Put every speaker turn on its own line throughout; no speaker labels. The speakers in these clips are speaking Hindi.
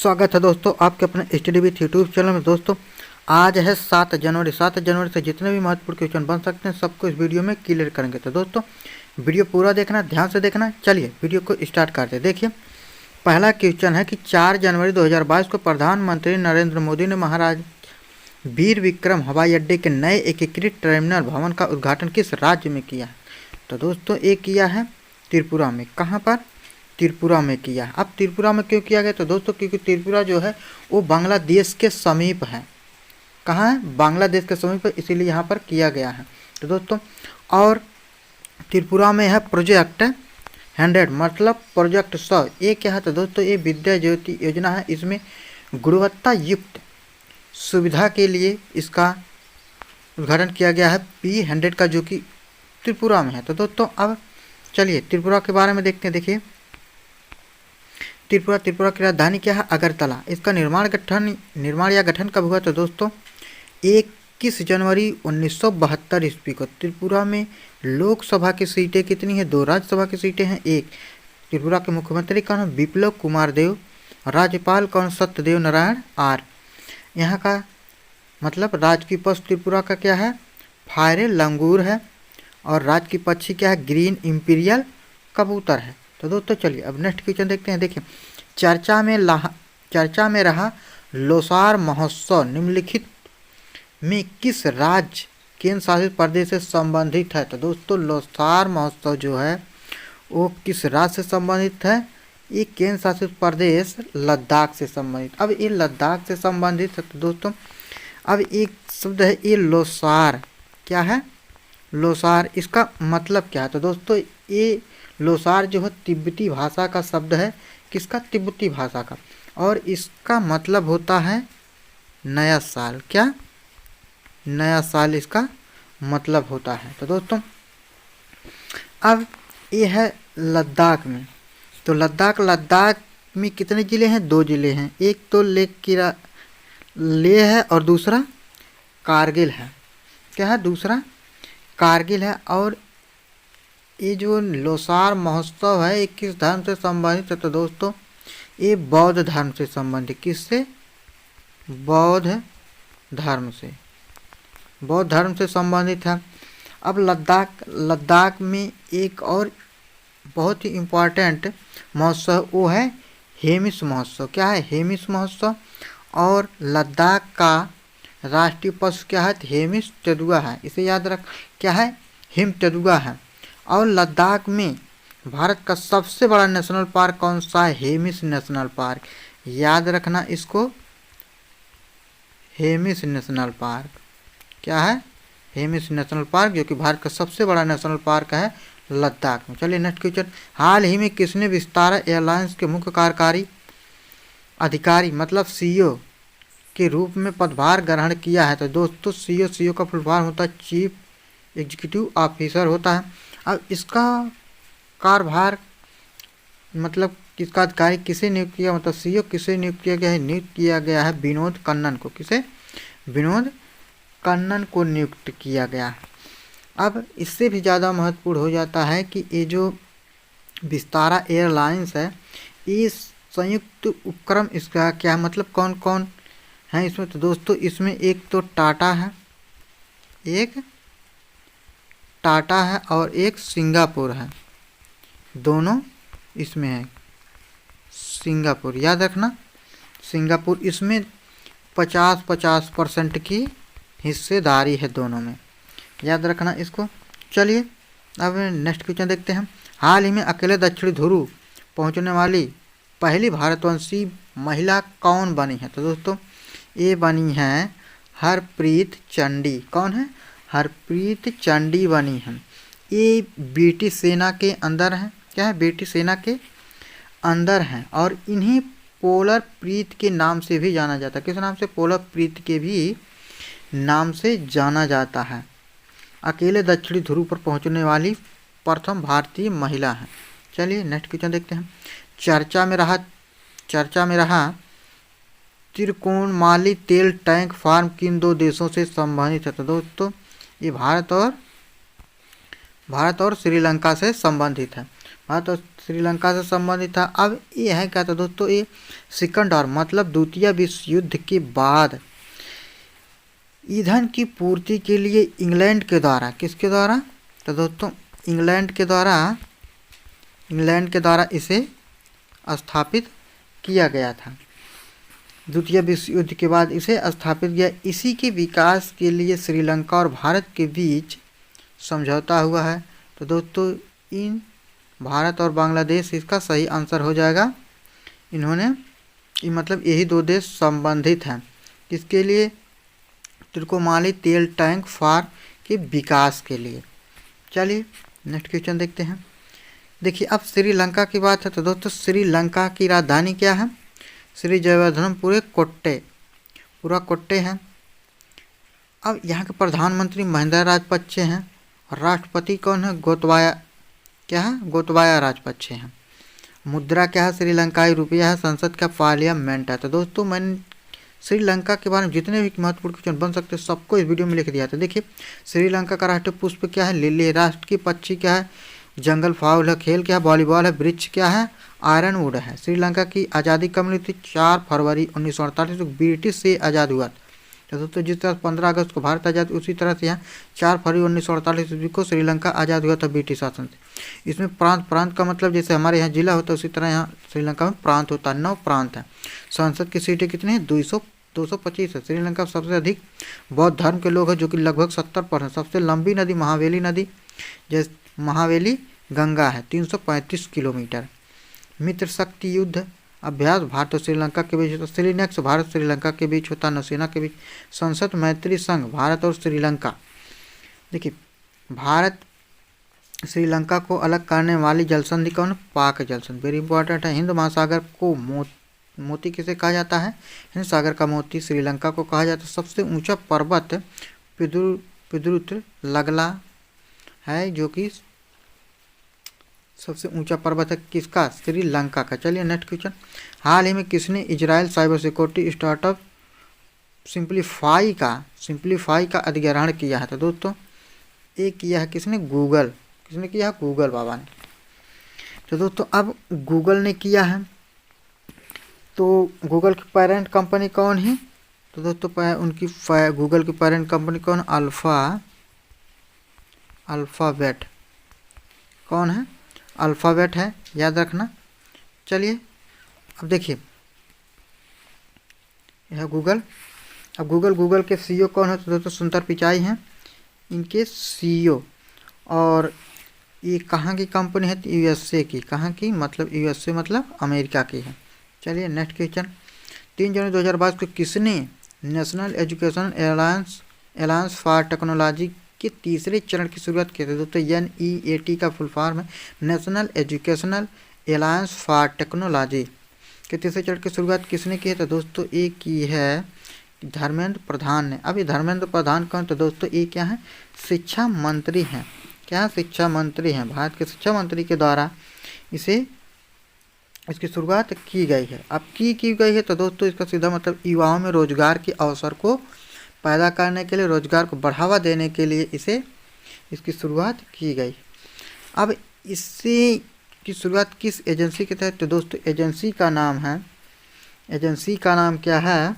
स्वागत है दोस्तों आपके अपने स्टडी विथ यूट्यूब चैनल में। दोस्तों आज है 7 जनवरी। 7 जनवरी से जितने भी महत्वपूर्ण क्वेश्चन बन सकते हैं सबको इस वीडियो में क्लियर करेंगे। तो दोस्तों वीडियो पूरा देखना, ध्यान से देखना। चलिए वीडियो को स्टार्ट करते हैं। देखिए पहला क्वेश्चन है कि 4 जनवरी 2022 को प्रधानमंत्री नरेंद्र मोदी ने महाराज वीर विक्रम हवाई अड्डे के नए एकीकृत टर्मिनल भवन का उद्घाटन किस राज्य में किया है? तो दोस्तों ये किया है त्रिपुरा में। कहाँ पर? त्रिपुरा में किया। अब त्रिपुरा में क्यों किया गया? तो दोस्तों क्योंकि त्रिपुरा जो है वो बांग्लादेश के समीप है। कहाँ है? बांग्लादेश के समीप है, इसीलिए यहाँ पर किया गया है। तो दोस्तों और त्रिपुरा में है प्रोजेक्ट 100 मतलब प्रोजेक्ट 100। ये क्या है? तो दोस्तों ये विद्या ज्योति योजना है। इसमें गुणवत्ता युक्त सुविधा के लिए इसका उद्घाटन किया गया है P100 का, जो कि त्रिपुरा में है। तो दोस्तों अब चलिए त्रिपुरा के बारे में देखते हैं। देखिए त्रिपुरा की राजधानी क्या है? अगरतला। इसका निर्माण या गठन कब हुआ? तो दोस्तों 21 जनवरी 1972 ईस्वी को। त्रिपुरा में लोकसभा की सीटें कितनी है? 2। राज्यसभा की सीटें हैं 1। त्रिपुरा के मुख्यमंत्री कौन है? बिप्लब कुमार देव। राज्यपाल कौन? सत्यदेव नारायण आर्य। यहाँ का मतलब राज की पशु त्रिपुरा का क्या है? फायरे लंगूर है। और राज की पक्षी क्या है? ग्रीन इंपीरियल कबूतर है। तो दोस्तों चलिए अब नेक्स्ट क्वेश्चन देखते हैं। देखिए चर्चा में रहा लोसार महोत्सव निम्नलिखित में किस राज्य केंद्र शासित प्रदेश से संबंधित है? तो दोस्तों लोसार महोत्सव जो है वो किस राज्य से संबंधित है? ये केंद्र शासित प्रदेश लद्दाख से संबंधित। अब ये लद्दाख से संबंधित है। तो दोस्तों अब एक शब्द है ये लोसार। क्या है? लोसार। इसका मतलब क्या है? तो दोस्तों ये लोसार जो है तिब्बती भाषा का शब्द है। किसका? तिब्बती भाषा का। और इसका मतलब होता है नया साल। क्या? नया साल इसका मतलब होता है। तो दोस्तों अब ये है लद्दाख में। तो लद्दाख में कितने ज़िले हैं? 2 ज़िले हैं। एक तो लेह है और दूसरा कारगिल है। क्या है? दूसरा कारगिल है। और ये जो लोसार महोत्सव है ये किस धर्म से संबंधित है? तो दोस्तों ये बौद्ध धर्म से संबंधित। किससे? बौद्ध धर्म से। बौद्ध धर्म से संबंधित है। अब लद्दाख में एक और बहुत ही इम्पोर्टेंट महोत्सव वो है हेमिस महोत्सव। क्या है? हेमिस महोत्सव। और लद्दाख का राष्ट्रीय पशु क्या है? हेमिस तेंदुआ है। इसे याद रख। क्या है? हिम तेंदुआ है। और लद्दाख में भारत का सबसे बड़ा नेशनल पार्क कौन सा है? Hemis national park. याद रखना इसको, हेमिस नेशनल पार्क। क्या है? हेमिस नेशनल पार्क, जो कि भारत का सबसे बड़ा नेशनल पार्क है लद्दाख में। चलिए नेक्स्ट क्वेश्चन। हाल ही में किसने विस्तारा एयरलाइंस के मुख्य कार्यकारी अधिकारी मतलब CEO के रूप में पदभार ग्रहण किया है? तो दोस्तों CEO का फुल फॉर्म होता है चीफ एग्जीक्यूटिव ऑफिसर होता है। अब इसका कार्यभार मतलब किसका अधिकारी किसे नियुक्त किया? मतलब CEO किसे नियुक्त किया गया है? नियुक्त किया गया है विनोद कन्नन को। किसे? विनोद कन्नन को नियुक्त किया गया। अब इससे भी ज़्यादा महत्वपूर्ण हो जाता है कि ये जो विस्तारा एयरलाइंस है इस संयुक्त उपक्रम इसका क्या मतलब कौन कौन है इसमें? तो दोस्तों इसमें एक तो टाटा है, एक टाटा है और एक सिंगापुर है। दोनों इसमें है। सिंगापुर याद रखना, सिंगापुर इसमें 50-50% की हिस्सेदारी है दोनों में। याद रखना इसको। चलिए अब नेक्स्ट क्वेश्चन देखते हैं। हाल ही में अकेले दक्षिणी ध्रुव पहुंचने वाली पहली भारतवंशी महिला कौन बनी है? तो दोस्तों ये बनी है हरप्रीत चंडी। कौन है? हरप्रीत चंडी बनी है। ये ब्रिटिश सेना के अंदर है। क्या है? ब्रिटिश सेना के अंदर है। और इन्हीं पोलर प्रीत के नाम से भी जाना जाता है। किस नाम से? पोलर प्रीत के भी नाम से जाना जाता है। अकेले दक्षिणी ध्रुव पर पहुंचने वाली प्रथम भारतीय महिला है। चलिए नेक्स्ट क्वेश्चन देखते हैं। चर्चा में रहा त्रिकोणमाली तेल टैंक फार्म किन 2 देशों से संबंधित है? तो दोस्तों ये भारत और श्रीलंका से संबंधित है। भारत और श्रीलंका से संबंधित था। अब ये है क्या था दोस्तों, ये सेकंड और मतलब द्वितीय विश्व युद्ध के बाद ईंधन की पूर्ति के लिए इंग्लैंड के द्वारा, किसके द्वारा, तो दोस्तों इंग्लैंड के द्वारा इसे स्थापित किया गया था। द्वितीय विश्व युद्ध के बाद इसे स्थापित किया। इसी के विकास के लिए श्रीलंका और भारत के बीच समझौता हुआ है। तो दोस्तों इन भारत और बांग्लादेश इसका सही आंसर हो जाएगा। इन्होंने मतलब यही दो देश संबंधित हैं किसके लिए, त्रिकोमाली तेल टैंक फार के विकास के लिए। चलिए नेक्स्ट क्वेश्चन देखते हैं। देखिए अब श्रीलंका की बात है तो दोस्तों श्रीलंका की राजधानी क्या है, श्री जयवर्धनपुरे पूरा कोट्टे है। अब यहाँ के प्रधानमंत्री महिंदा राजपक्षे हैं और राष्ट्रपति कौन है, गोतबाया राजपक्षे हैं। मुद्रा क्या है, श्रीलंकाई रुपया है। संसद का पार्लियामेंट है। तो दोस्तों मैंने श्रीलंका के बारे में जितने भी महत्वपूर्ण क्वेश्चन बन सकते हैं सबको इस वीडियो में लिख दिया था। देखिए श्रीलंका का राष्ट्रीय पुष्प क्या है, लिली है। राष्ट्र की पक्षी क्या है, जंगल फाउल है। खेल क्या है, वॉलीबॉल है। वृक्ष क्या है, आयरन वुड है। श्रीलंका की आज़ादी कब मिली थी, 4 फरवरी 1948 को ब्रिटिश से आज़ाद हुआ। तो दोस्तों जिस तरह 15 अगस्त को भारत आज़ाद, उसी तरह से यहाँ 4 फरवरी 1948 ईस्वी को श्रीलंका आज़ाद हुआ था ब्रिटिश शासन से। इसमें प्रांत का मतलब जैसे हमारे यहाँ जिला होता है उसी तरह यहाँ श्रीलंका में प्रांत होता है। 9 प्रांत हैं। संसद की सीटें कितनी हैं, 225 है। श्रीलंका सबसे अधिक बौद्ध धर्म के लोग हैं जो कि लगभग 70%। सबसे लंबी नदी महावेली नदी, जैसे महावेली गंगा है, 335 किलोमीटर। मित्र शक्ति युद्ध अभ्यास भारत और श्रीलंका के बीच होता है। श्रीनेक्स भारत श्रीलंका के बीच होता है, नौसेना के बीच। संसद मैत्री संघ भारत और श्रीलंका। देखिए भारत श्रीलंका को अलग करने वाली जल संधि कौन, पाक जल संधि, वेरी इंपॉर्टेंट है। हिंद महासागर को मोती किसे कहा जाता है, हिंद सागर का मोती श्रीलंका को कहा जाता है। सबसे ऊंचा पर्वत पिदुरुत्र लगला है जो कि सबसे ऊंचा पर्वत है किसका, श्रीलंका का। चलिए नेक्स्ट क्वेश्चन। हाल ही में किसने Israel cyber security startup simplify का अधिग्रहण किया है। तो दोस्तों एक किया है किसने, गूगल। किसने किया है, गूगल बाबा ने। तो दोस्तों अब गूगल ने किया है तो गूगल की पेरेंट कंपनी कौन है, तो दोस्तों उनकी गूगल की पेरेंट कंपनी कौन, अल्फ़ाबेट। कौन है, अल्फ़ाबेट है, याद रखना। चलिए अब देखिए यह गूगल। अब गूगल के सीईओ कौन है, तो दोस्तों सुंदर पिचाई हैं इनके सीईओ। और ये कहाँ की कंपनी है, यूएसए की। कहाँ की, मतलब यूएसए मतलब अमेरिका की है। चलिए नेक्स्ट क्वेश्चन। 3 जनवरी 2022 को किसने national education alliance for technology के तीसरे चरण की शुरुआत की थी। दोस्तों NEAT का फुल फॉर्म है national educational alliance for technology के तीसरे चरण की शुरुआत किसने की है, तो दोस्तों एक की है धर्मेंद्र प्रधान ने। अब ये धर्मेंद्र प्रधान कौन, तो दोस्तों ये क्या है, शिक्षा मंत्री हैं। क्या, शिक्षा मंत्री हैं। भारत के शिक्षा मंत्री के द्वारा इसकी शुरुआत की गई है। अब की गई है तो दोस्तों इसका सीधा मतलब युवाओं में रोजगार के अवसर को पैदा करने के लिए, रोजगार को बढ़ावा देने के लिए इसकी शुरुआत की गई। अब इससे की शुरुआत किस एजेंसी के तहत, तो दोस्तों एजेंसी का नाम क्या है,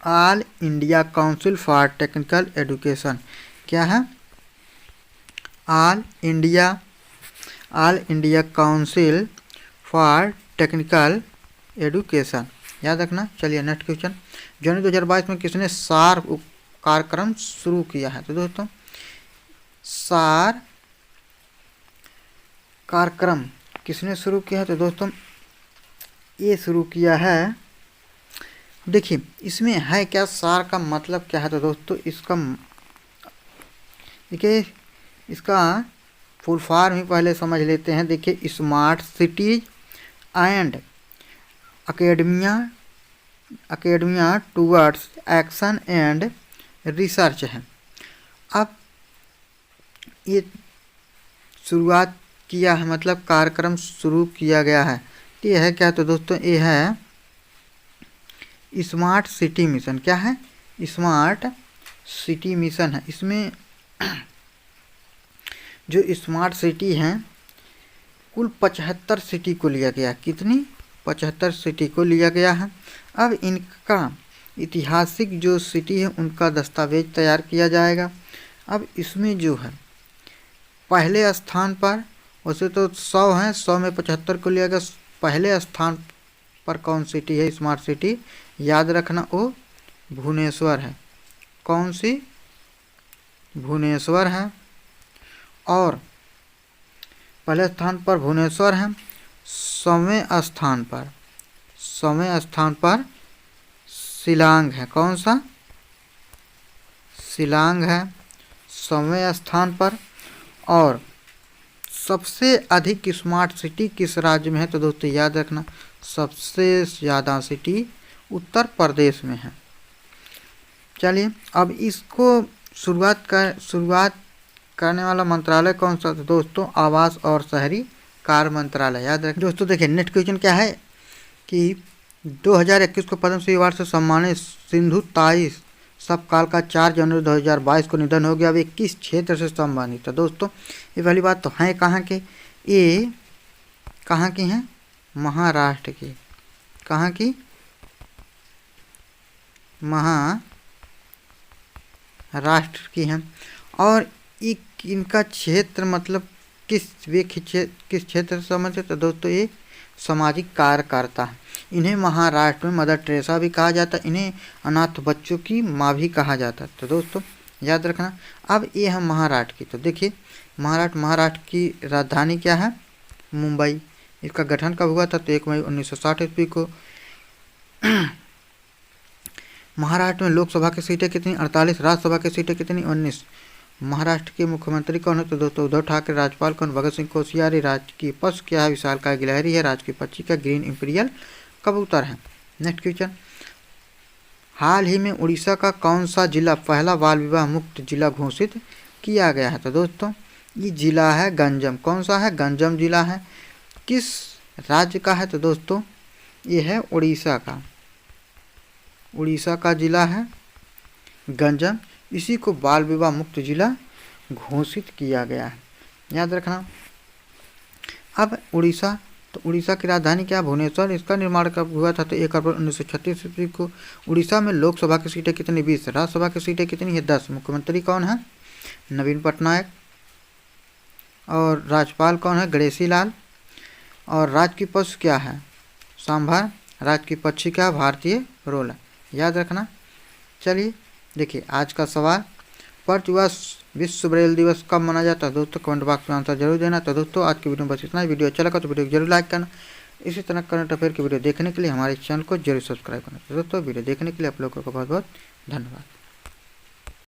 all India council for technical education. क्या है, all India council for technical education, याद रखना। चलिए नेक्स्ट क्वेश्चन। जनवरी 2022 में किसने सार कार्यक्रम शुरू किया है, तो दोस्तों सार कार्यक्रम किसने शुरू किया है, तो दोस्तों ये शुरू किया है। देखिए इसमें है क्या, सार का मतलब क्या है, तो दोस्तों इसका फुल फॉर्म ही पहले समझ लेते हैं। देखिए smart cities and academia towards action and research है। अब ये शुरुआत किया है मतलब कार्यक्रम शुरू किया गया है। तो ये है क्या, तो दोस्तों ये है स्मार्ट सिटी मिशन। क्या है, स्मार्ट सिटी मिशन है। इसमें जो स्मार्ट सिटी हैं कुल 75 सिटी को लिया गया। कितनी? 75 सिटी को लिया गया है। अब इनका ऐतिहासिक जो सिटी है उनका दस्तावेज तैयार किया जाएगा। अब इसमें जो है पहले स्थान पर, वैसे तो 100 हैं, 100 में 75 को लिया गया। पहले स्थान पर कौन सिटी है स्मार्ट सिटी? याद रखना वो भुवनेश्वर है। कौन सी? भुवनेश्वर है। और पहले स्थान पर भुवनेश्वर है। 100वें स्थान पर शिलांग है। कौन सा? शिलांग है 100वें स्थान पर। और सबसे अधिक स्मार्ट सिटी किस राज्य में है? तो दोस्तों याद रखना सबसे ज़्यादा सिटी उत्तर प्रदेश में है। चलिए अब इसको शुरुआत करने वाला मंत्रालय कौन सा था दोस्तों? आवास और शहरी कार्य मंत्रालय। याद रखें दोस्तों। देखिए नेक्स्ट क्वेश्चन क्या है कि 2021 को पद्मश्री अवार्ड से सम्मानित सिंधु ताई सबकाल का 4 जनवरी 2022 को निधन हो गया। वे किस क्षेत्र से सम्मानित था? दोस्तों ये पहली बात तो है कहाँ के? ये कहाँ की हैं? महाराष्ट्र की। कहाँ की? महाराष्ट्र की हैं। और इनका क्षेत्र मतलब किस क्षेत्र से संबंधित? तो दोस्तों ये सामाजिक कार्यकर्ता है। इन्हें महाराष्ट्र में मदर टेरेसा भी कहा जाता है। इन्हें अनाथ बच्चों की माँ भी कहा जाता है। तो दोस्तों याद रखना। अब ये है महाराष्ट्र की। तो देखिए महाराष्ट्र की राजधानी क्या है? मुंबई। इसका गठन कब हुआ था? तो 1 मई 1960 ईस्वी को। महाराष्ट्र में लोकसभा की सीटें कितनी? 48। राज्यसभा की सीटें कितनी? 19। महाराष्ट्र के मुख्यमंत्री कौन है? तो दोस्तों उद्धव ठाकरे। राज्यपाल कौन? भगत सिंह कोश्यारी। राज्य की पशु क्या है? विशालकाय गिलहरी है। राज्य की पक्षी का ग्रीन इंपीरियल कबूतर है। नेक्स्ट क्वेश्चन, हाल ही में उड़ीसा का कौन सा जिला पहला बाल विवाह मुक्त जिला घोषित किया गया है? तो दोस्तों ये जिला है गंजम। कौन सा है? गंजम जिला है। किस राज्य का है? तो दोस्तों ये है उड़ीसा का। उड़ीसा का जिला है गंजम। इसी को बाल विवाह मुक्त जिला घोषित किया गया है। याद रखना। अब उड़ीसा, तो उड़ीसा की राजधानी क्या? भुवनेश्वर। इसका निर्माण कब हुआ था? तो 1 अप्रैल 1936 ईस्वी को। उड़ीसा में लोकसभा की सीटें कितनी? 20। राज्यसभा की सीटें कितनी है? 10। मुख्यमंत्री कौन है? नवीन पटनायक। और राज्यपाल कौन है? गणेशी लाल। और राज्य की पशु क्या है? सांभर। राज्य की पक्षी क्या है? भारतीय रोल। याद रखना। चलिए देखिए आज का सवाल, प्रतिवर्ष विश्व ब्रेल दिवस कब मनाया जाता है? दोस्तों कमेंट बॉक्स में आंसर जरूर देना। तो दोस्तों आज की वीडियो में बस इतना ही। वीडियो अच्छा लगा तो वीडियो को जरूर लाइक करना। इसी तरह करंट अफेयर की वीडियो देखने के लिए हमारे चैनल को जरूर सब्सक्राइब करना। तो दोस्तों वीडियो देखने के लिए आप लोगों को बहुत बहुत धन्यवाद।